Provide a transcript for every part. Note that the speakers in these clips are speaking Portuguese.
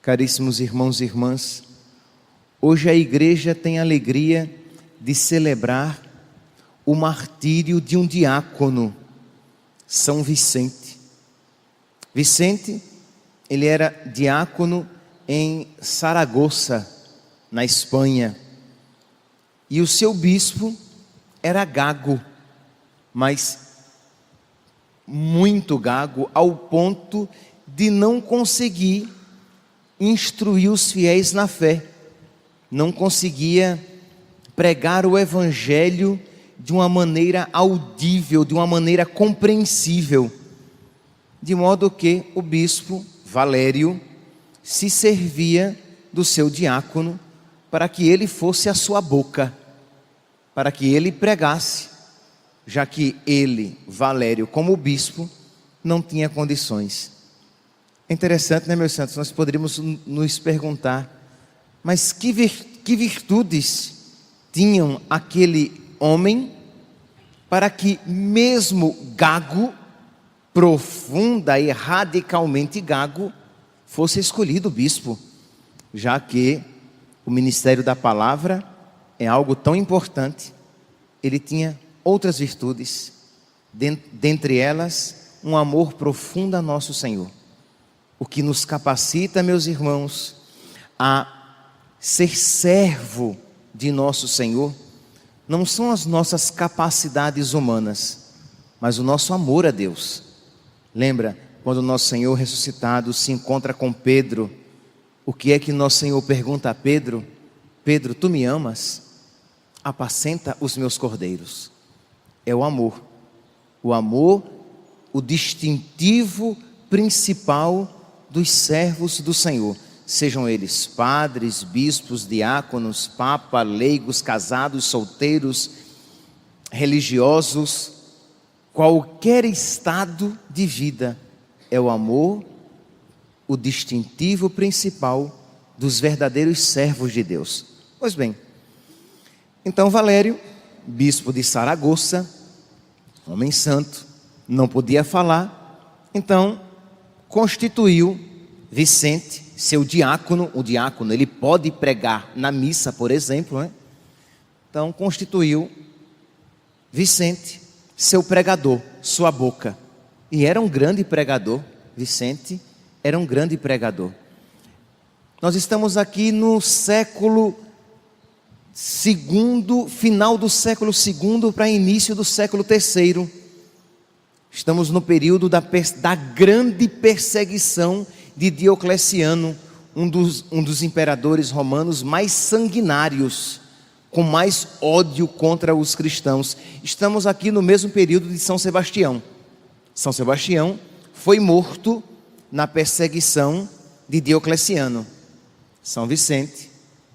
Caríssimos irmãos e irmãs, hoje a igreja tem a alegria de celebrar o martírio de um diácono, São Vicente. Vicente, ele era diácono em Saragoça, na Espanha, e o seu bispo era gago, mas muito gago, ao ponto de não conseguir instruir os fiéis na fé, não conseguia pregar o evangelho de uma maneira audível, de uma maneira compreensível, de modo que o bispo Valério se servia do seu diácono para que ele fosse a sua boca, para que ele pregasse, já que ele, Valério, como bispo, não tinha condições. É interessante, né, meus santos? Nós poderíamos nos perguntar, mas que virtudes tinham aquele homem para que, mesmo gago, profunda e radicalmente gago, fosse escolhido bispo, já que o ministério da palavra é algo tão importante. Ele tinha outras virtudes, dentre elas, um amor profundo a nosso Senhor. O que nos capacita, meus irmãos, a ser servo de nosso Senhor, não são as nossas capacidades humanas, mas o nosso amor a Deus. Lembra, quando o nosso Senhor ressuscitado se encontra com Pedro, o que é que nosso Senhor pergunta a Pedro? Pedro, tu me amas? Apacenta os meus cordeiros. É o amor, o distintivo principal dos servos do Senhor, sejam eles padres, bispos, diáconos, papa, leigos, casados, solteiros, religiosos, qualquer estado de vida, é o amor, o distintivo principal dos verdadeiros servos de Deus. Pois bem, então Valério, bispo de Saragoça, homem santo, não podia falar, então constituiu Vicente, seu diácono. O diácono, ele pode pregar na missa, por exemplo, né? Então constituiu Vicente, seu pregador, sua boca. E era um grande pregador, Vicente era um grande pregador. Nós estamos aqui no século segundo, final do século segundo para início do século terceiro. Estamos no período da grande perseguição de Diocleciano, um dos imperadores romanos mais sanguinários, com mais ódio contra os cristãos. Estamos aqui no mesmo período de São Sebastião. São Sebastião foi morto na perseguição de Diocleciano. São Vicente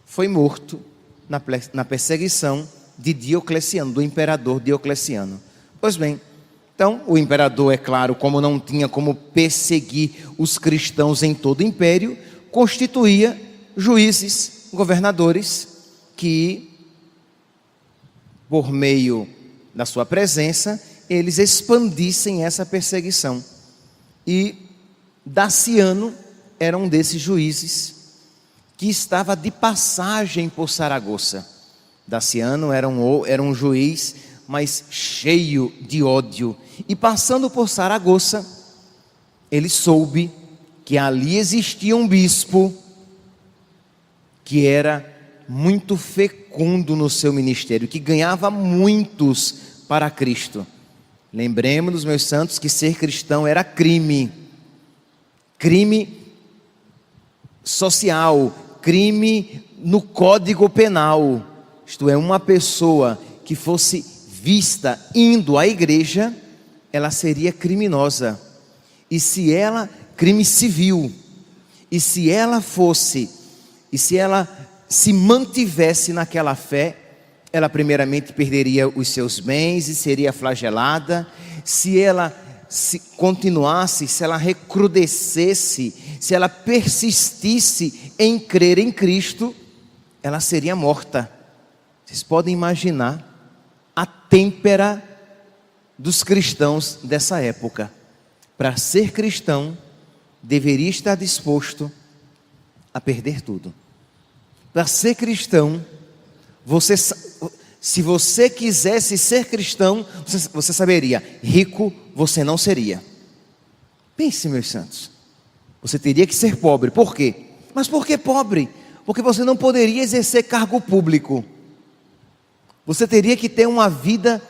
foi morto na perseguição de Diocleciano, do imperador Diocleciano. Pois bem, então o imperador, é claro, como não tinha como perseguir os cristãos em todo o império, constituía juízes, governadores, que por meio da sua presença, eles expandissem essa perseguição. E Daciano era um desses juízes que estava de passagem por Saragoça. Daciano era um juiz, mas cheio de ódio. E passando por Saragoça, ele soube que ali existia um bispo que era muito fecundo no seu ministério, que ganhava muitos para Cristo. Lembremos, meus santos, que ser cristão era crime social, crime no Código Penal. Isto é, uma pessoa que fosse vista indo à igreja, ela seria criminosa. E se ela, crime civil, e se ela se mantivesse naquela fé, ela primeiramente perderia os seus bens e seria flagelada. Se ela continuasse, se ela recrudescesse, se ela persistisse em crer em Cristo, ela seria morta. Vocês podem imaginar a têmpera dos cristãos dessa época. Para ser cristão, deveria estar disposto a perder tudo. Para ser cristão, se você quisesse ser cristão, você saberia, rico você não seria. Pense, meus santos, você teria que ser pobre. Por quê? Mas por que pobre? Porque você não poderia exercer cargo público. Você teria que ter uma vida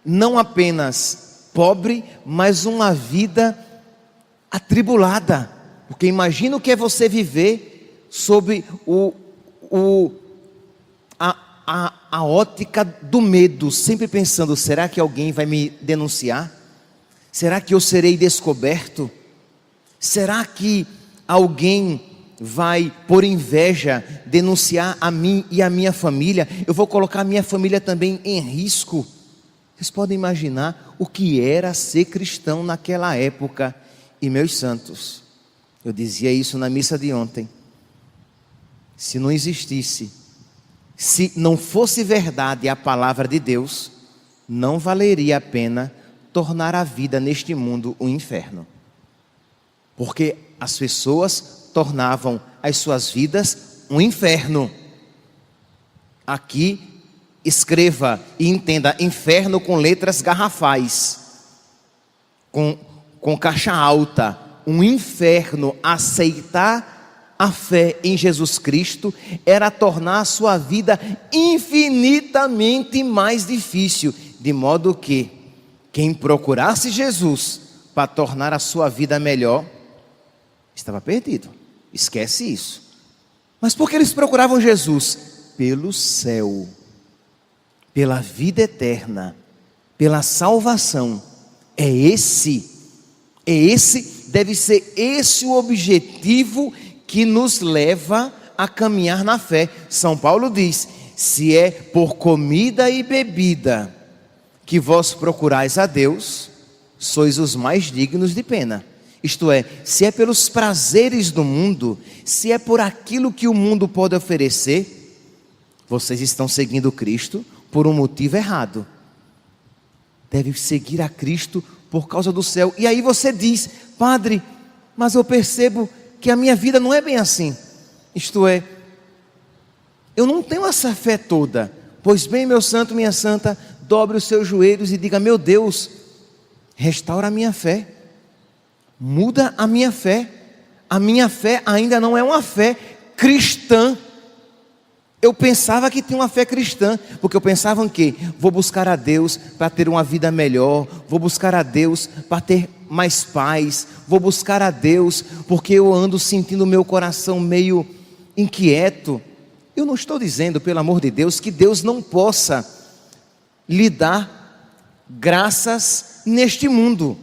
não apenas pobre, mas uma vida atribulada. Porque imagina o que é você viver sob a ótica do medo, sempre pensando, será que alguém vai me denunciar? Será que eu serei descoberto? Será que alguém vai, por inveja, denunciar a mim e a minha família? Eu vou colocar a minha família também em risco. Vocês podem imaginar o que era ser cristão naquela época. E meus santos, eu dizia isso na missa de ontem, se não existisse, se não fosse verdade a palavra de Deus, não valeria a pena tornar a vida neste mundo um inferno. Porque as pessoas tornavam as suas vidas um inferno. Aqui, escreva e entenda, inferno com letras garrafais, com caixa alta. Um inferno. Aceitar a fé em Jesus Cristo era tornar a sua vida infinitamente mais difícil, de modo que quem procurasse Jesus para tornar a sua vida melhor, estava perdido. Esquece isso. Mas por que eles procuravam Jesus? Pelo céu, pela vida eterna, pela salvação. Deve ser esse o objetivo que nos leva a caminhar na fé. São Paulo diz, se é por comida e bebida que vós procurais a Deus, sois os mais dignos de pena. Isto é, se é pelos prazeres do mundo, se é por aquilo que o mundo pode oferecer, vocês estão seguindo Cristo por um motivo errado. Deve seguir a Cristo por causa do céu. E aí você diz, padre, mas eu percebo que a minha vida não é bem assim. Isto é, eu não tenho essa fé toda. Pois bem, meu santo, minha santa, dobre os seus joelhos e diga, meu Deus, restaura a minha fé, muda a minha fé. A minha fé ainda não é uma fé cristã. Eu pensava que tinha uma fé cristã, porque eu pensava que vou buscar a Deus para ter uma vida melhor, vou buscar a Deus para ter mais paz, vou buscar a Deus porque eu ando sentindo o meu coração meio inquieto. Eu não estou dizendo, pelo amor de Deus, que Deus não possa lhe dar graças neste mundo,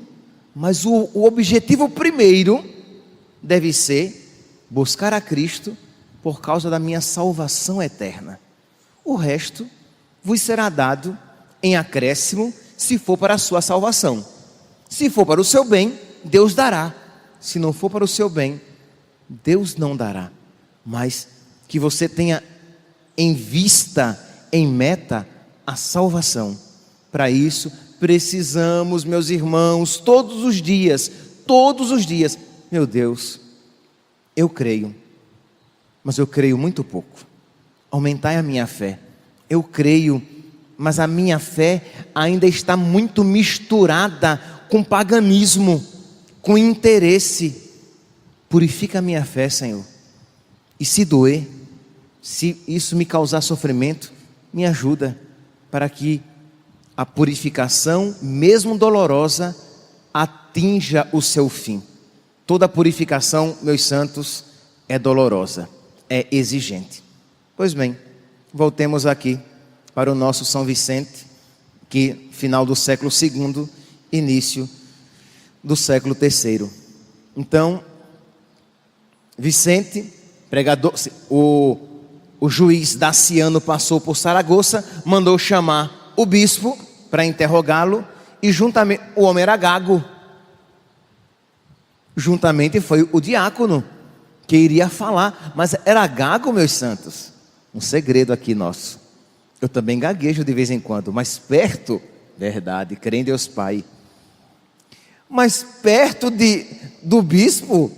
mas o objetivo primeiro deve ser buscar a Cristo por causa da minha salvação eterna. O resto vos será dado em acréscimo, se for para a sua salvação. Se for para o seu bem, Deus dará. Se não for para o seu bem, Deus não dará. Mas que você tenha em vista, em meta, a salvação. Para isso, precisamos, meus irmãos, todos os dias, meu Deus, eu creio, mas eu creio muito pouco. Aumentai a minha fé. Eu creio, mas a minha fé ainda está muito misturada com paganismo, com interesse. Purifica a minha fé, Senhor. E se doer, se isso me causar sofrimento, me ajuda para que a purificação, mesmo dolorosa, atinja o seu fim. Toda purificação, meus santos, é dolorosa, é exigente. Pois bem, voltemos aqui para o nosso São Vicente, que final do século II, início do século III. Então, Vicente, pregador, o juiz Daciano passou por Saragoça, mandou chamar o bispo para interrogá-lo, e juntamente, o homem era gago, juntamente foi o diácono que iria falar, mas era gago, meus santos. Um segredo aqui nosso. Eu também gaguejo de vez em quando, mas perto, verdade, crê em Deus Pai, mas perto do bispo,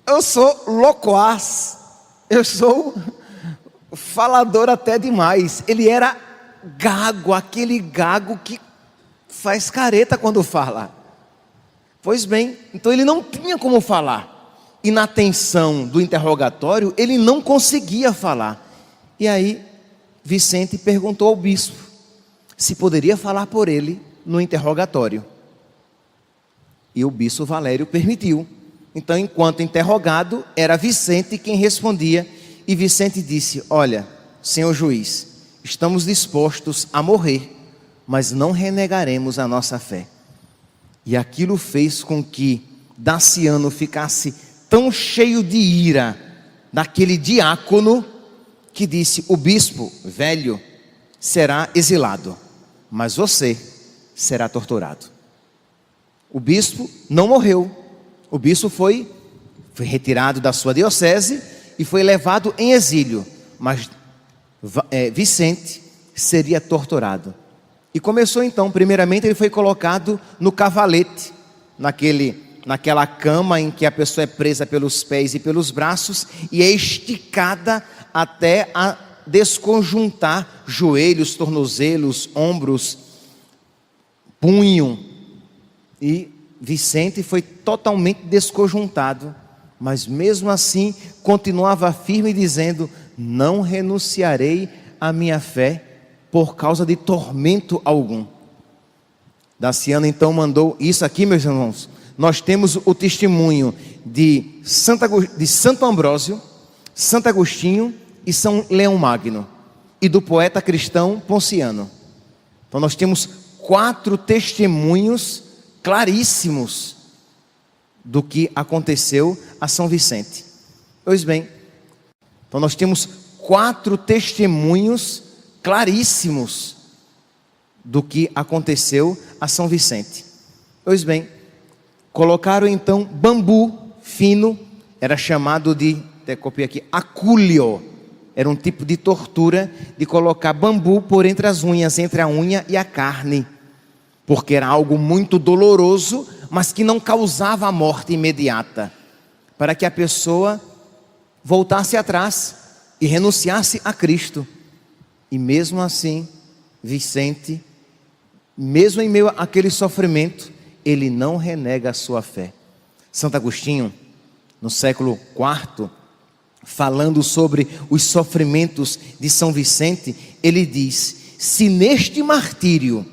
eu sou loquaz. eu sou falador até demais. Ele era gago, aquele gago que faz careta quando fala. Pois bem, então ele não tinha como falar. E na tensão do interrogatório, ele não conseguia falar. E aí, Vicente perguntou ao bispo se poderia falar por ele no interrogatório. E o bispo Valério permitiu. Então, enquanto interrogado, era Vicente quem respondia. E Vicente disse: olha, senhor juiz, estamos dispostos a morrer, mas não renegaremos a nossa fé. E aquilo fez com que Daciano ficasse tão cheio de ira daquele diácono, que disse: o bispo velho será exilado, mas você será torturado. O bispo não morreu. O bispo foi retirado da sua diocese e foi levado em exílio, mas Vicente seria torturado. E começou então, primeiramente ele foi colocado no cavalete, naquela cama em que a pessoa é presa pelos pés e pelos braços e é esticada até a desconjuntar joelhos, tornozelos, ombros, punho. E Vicente foi totalmente desconjuntado, mas mesmo assim continuava firme dizendo: não renunciarei à minha fé por causa de tormento algum. Daciano então mandou isso aqui, meus irmãos. Nós temos o testemunho de Santo Ambrósio, Santo Agostinho e São Leão Magno, e do poeta cristão Ponciano. Então nós temos 4 testemunhos claríssimos do que aconteceu a São Vicente. Pois bem, então nós temos 4 testemunhos claríssimos do que aconteceu a São Vicente. Pois bem, colocaram então bambu fino, era chamado de, até copiei aqui, acúlio. Era um tipo de tortura de colocar bambu por entre as unhas, entre a unha e a carne, porque era algo muito doloroso, mas que não causava a morte imediata, para que a pessoa voltasse atrás e renunciasse a Cristo. E mesmo assim, Vicente, mesmo em meio àquele sofrimento, ele não renega a sua fé. Santo Agostinho, no século IV, falando sobre os sofrimentos de São Vicente, ele diz: se neste martírio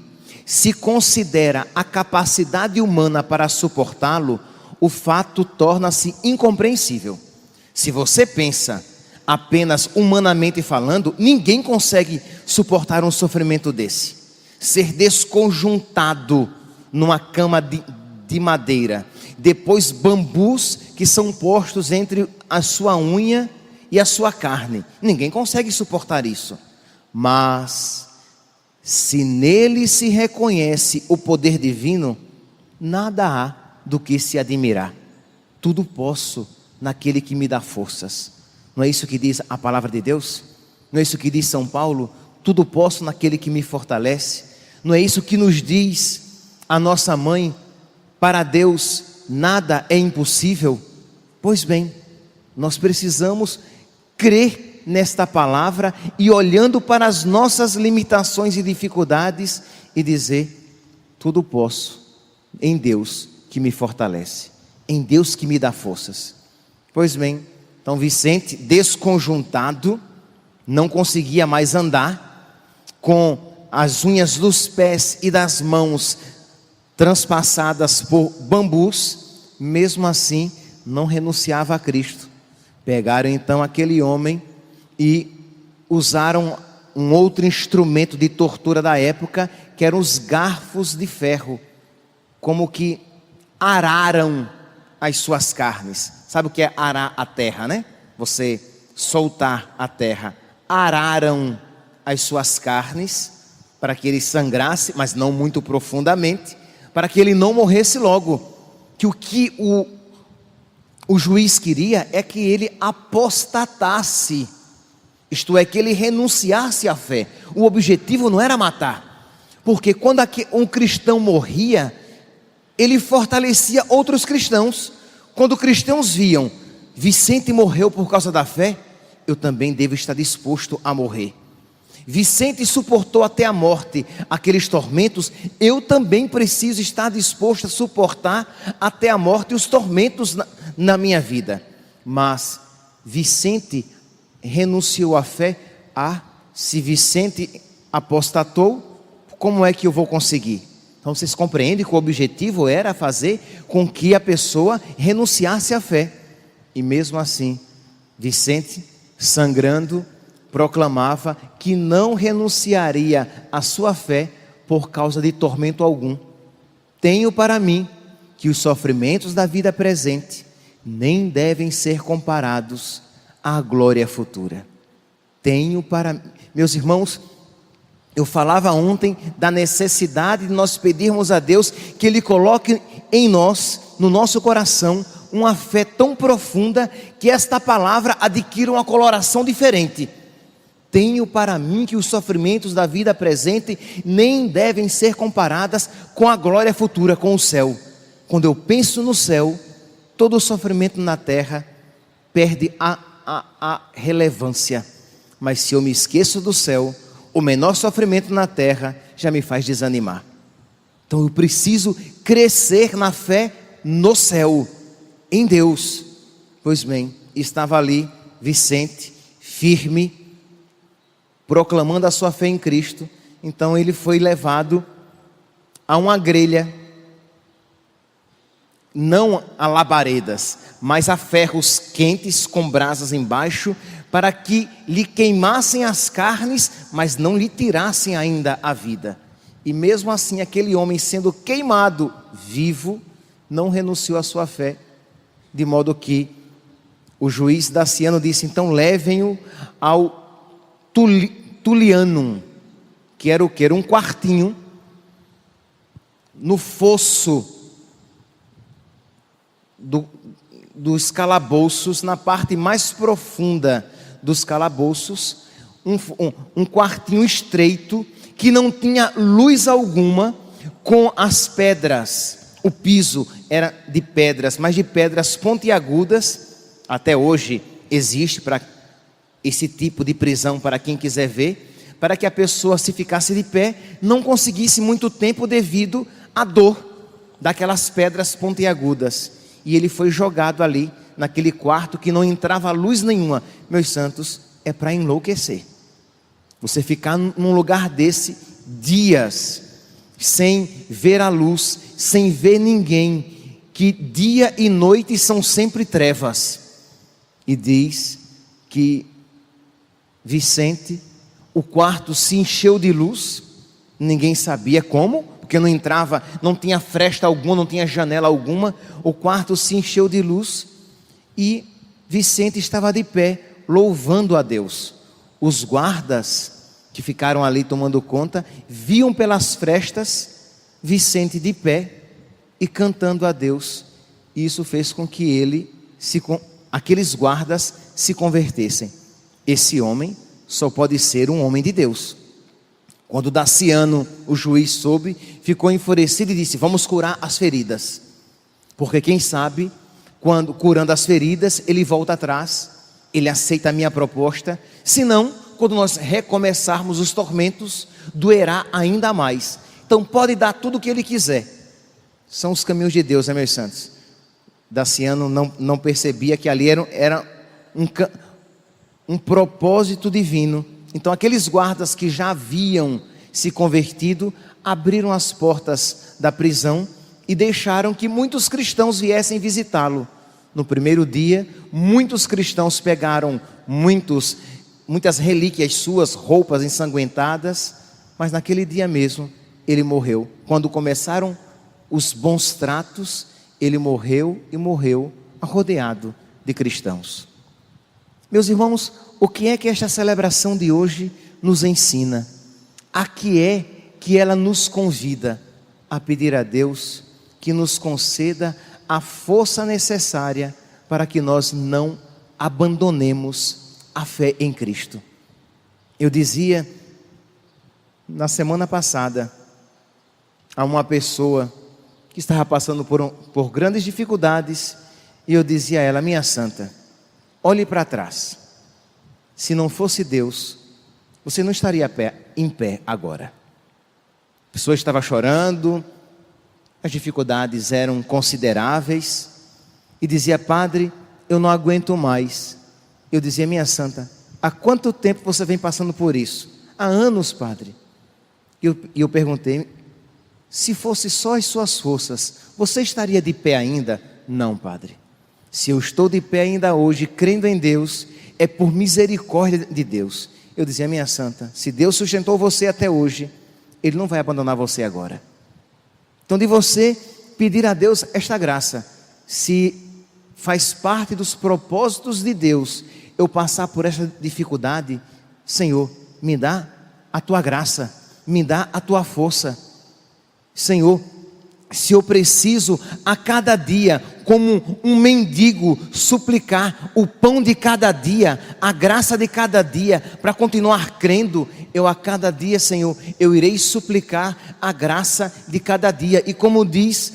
se considera a capacidade humana para suportá-lo, o fato torna-se incompreensível. Se você pensa apenas humanamente falando, ninguém consegue suportar um sofrimento desse. Ser desconjuntado numa cama de madeira, depois bambus que são postos entre a sua unha e a sua carne, ninguém consegue suportar isso. Mas se nele se reconhece o poder divino, nada há do que se admirar. Tudo posso naquele que me dá forças. Não é isso que diz a palavra de Deus? Não é isso que diz São Paulo? Tudo posso naquele que me fortalece. Não é isso que nos diz a nossa mãe? Para Deus nada é impossível. Pois bem, nós precisamos crer nesta palavra e olhando para as nossas limitações e dificuldades e dizer: tudo posso em Deus que me fortalece, em Deus que me dá forças. Pois bem, então Vicente, desconjuntado, não conseguia mais andar, com as unhas dos pés e das mãos transpassadas por bambus, mesmo assim não renunciava a Cristo. Pegaram então aquele homem e usaram um outro instrumento de tortura da época, que eram os garfos de ferro, como que araram as suas carnes. Sabe o que é arar a terra, né? Você soltar a terra. Araram as suas carnes para que ele sangrasse, mas não muito profundamente, para que ele não morresse logo. Que o juiz queria é que ele apostatasse, isto é, que ele renunciasse à fé. O objetivo não era matar, porque quando um cristão morria, ele fortalecia outros cristãos. Quando cristãos viam: Vicente morreu por causa da fé, eu também devo estar disposto a morrer. Vicente suportou até a morte aqueles tormentos, eu também preciso estar disposto a suportar até a morte os tormentos na minha vida. Mas Vicente renunciou à fé. Se Vicente apostatou, como é que eu vou conseguir? Então vocês compreendem que o objetivo era fazer com que a pessoa renunciasse à fé. E mesmo assim, Vicente, sangrando, proclamava que não renunciaria à sua fé por causa de tormento algum. Tenho para mim que os sofrimentos da vida presente nem devem ser comparados à glória futura. Meus irmãos, eu falava ontem da necessidade de nós pedirmos a Deus que Ele coloque em nós, no nosso coração, uma fé tão profunda que esta palavra adquira uma coloração diferente. Tenho para mim que os sofrimentos da vida presente nem devem ser comparadas com a glória futura, com o céu. Quando eu penso no céu, todo o sofrimento na terra perde a relevância. Mas se eu me esqueço do céu, o menor sofrimento na terra já me faz desanimar. Então eu preciso crescer na fé no céu, em Deus. Pois bem, estava ali Vicente, firme, proclamando a sua fé em Cristo. Então ele foi levado a uma grelha, não a labaredas, mas a ferros quentes com brasas embaixo, para que lhe queimassem as carnes, mas não lhe tirassem ainda a vida. E mesmo assim, aquele homem sendo queimado vivo, não renunciou à sua fé, de modo que o juiz Daciano disse: então levem-o ao Tullianum, que era o que? Era um quartinho no fosso dos calabouços, na parte mais profunda dos calabouços, um quartinho estreito, que não tinha luz alguma, com as pedras. O piso era de pedras, mas de pedras pontiagudas. Até hoje existe para esse tipo de prisão, para quem quiser ver, para que a pessoa, se ficasse de pé, não conseguisse muito tempo devido à dor daquelas pedras pontiagudas. E ele foi jogado ali, naquele quarto que não entrava luz nenhuma. Meus santos, é para enlouquecer. Você ficar num lugar desse dias, sem ver a luz, sem ver ninguém, que dia e noite são sempre trevas. E diz que Vicente, o quarto se encheu de luz, ninguém sabia como, porque não entrava, não tinha fresta alguma, não tinha janela alguma, o quarto se encheu de luz, e Vicente estava de pé, louvando a Deus. Os guardas que ficaram ali tomando conta, viam pelas frestas Vicente de pé e cantando a Deus, e isso fez com que aqueles guardas se convertessem. Esse homem só pode ser um homem de Deus. Quando Daciano, o juiz, soube, ficou enfurecido e disse: vamos curar as feridas, porque quem sabe, quando curando as feridas, ele volta atrás, ele aceita a minha proposta. Senão, quando nós recomeçarmos os tormentos, doerá ainda mais. Então pode dar tudo o que ele quiser. São os caminhos de Deus, né, meus santos? Daciano não percebia que ali era um propósito divino. Então aqueles guardas que já haviam se convertido, abriram as portas da prisão e deixaram que muitos cristãos viessem visitá-lo. No primeiro dia, muitos cristãos pegaram muitas relíquias suas, roupas ensanguentadas, mas naquele dia mesmo ele morreu. Quando começaram os bons tratos, ele morreu, e morreu rodeado de cristãos. Meus irmãos, o que é que esta celebração de hoje nos ensina? A que é que ela nos convida a pedir a Deus que nos conceda a força necessária para que nós não abandonemos a fé em Cristo. Eu dizia na semana passada a uma pessoa que estava passando por grandes dificuldades, e eu dizia a ela: minha santa, olhe para trás. se não fosse Deus, você não estaria em pé agora. A pessoa estava chorando, as dificuldades eram consideráveis, e dizia: padre, eu não aguento mais. Eu dizia: minha santa, há quanto tempo você vem passando por isso? Há anos, padre. E eu perguntei: se fosse só as suas forças, você estaria de pé ainda? Não, padre. Se eu estou de pé ainda hoje, crendo em Deus, é por misericórdia de Deus. Eu dizia: minha santa, se Deus sustentou você até hoje, Ele não vai abandonar você agora. Então, de você pedir a Deus esta graça, se faz parte dos propósitos de Deus eu passar por essa dificuldade, Senhor, me dá a tua graça, me dá a tua força. Senhor, se eu preciso a cada dia, como um mendigo, suplicar o pão de cada dia, a graça de cada dia, para continuar crendo, eu a cada dia, Senhor, eu irei suplicar a graça de cada dia. E como diz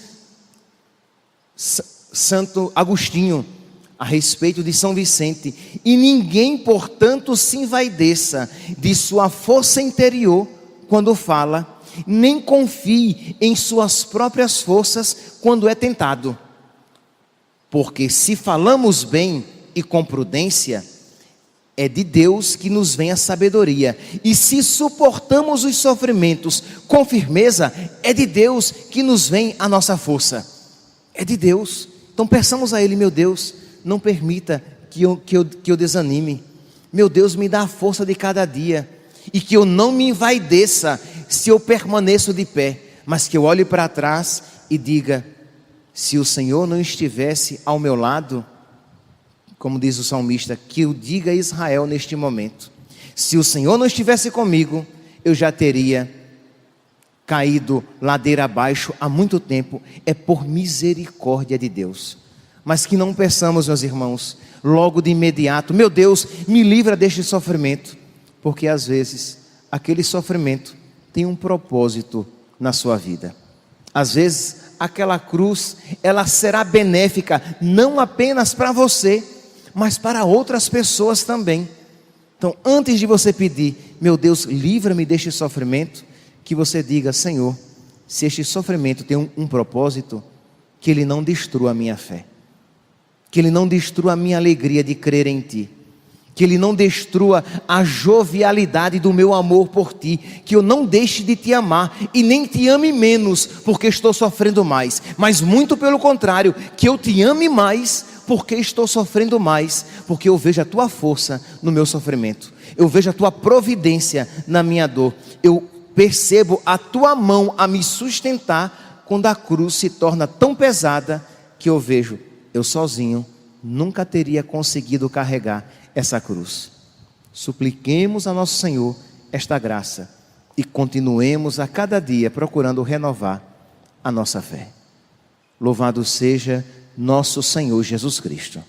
Santo Agostinho a respeito de São Vicente: e ninguém, portanto, se envaideça de sua força interior quando fala, nem confie em suas próprias forças quando é tentado. Porque se falamos bem e com prudência, é de Deus que nos vem a sabedoria. E se suportamos os sofrimentos com firmeza, é de Deus que nos vem a nossa força. É de Deus. Então peçamos a Ele: meu Deus, não permita que eu desanime. Meu Deus, me dá a força de cada dia. E que eu não me envaideça se eu permaneço de pé, mas que eu olhe para trás e diga: se o Senhor não estivesse ao meu lado, como diz o salmista, que eu diga a Israel neste momento: se o Senhor não estivesse comigo, eu já teria caído ladeira abaixo há muito tempo. É por misericórdia de Deus. Mas que não peçamos, meus irmãos, logo de imediato: meu Deus, me livra deste sofrimento. Porque às vezes aquele sofrimento tem um propósito na sua vida. Às vezes aquela cruz, ela será benéfica não apenas para você, mas para outras pessoas também. Então, antes de você pedir: meu Deus, livra-me deste sofrimento, que você diga: Senhor, se este sofrimento tem um propósito, que ele não destrua a minha fé, que ele não destrua a minha alegria de crer em Ti, que Ele não destrua a jovialidade do meu amor por Ti, que eu não deixe de Te amar e nem Te ame menos porque estou sofrendo mais, mas muito pelo contrário, que eu Te ame mais porque estou sofrendo mais, porque eu vejo a Tua força no meu sofrimento, eu vejo a Tua providência na minha dor, eu percebo a Tua mão a me sustentar quando a cruz se torna tão pesada que eu vejo: eu sozinho nunca teria conseguido carregar essa cruz. Supliquemos a nosso Senhor esta graça e continuemos a cada dia procurando renovar a nossa fé. Louvado seja nosso Senhor Jesus Cristo.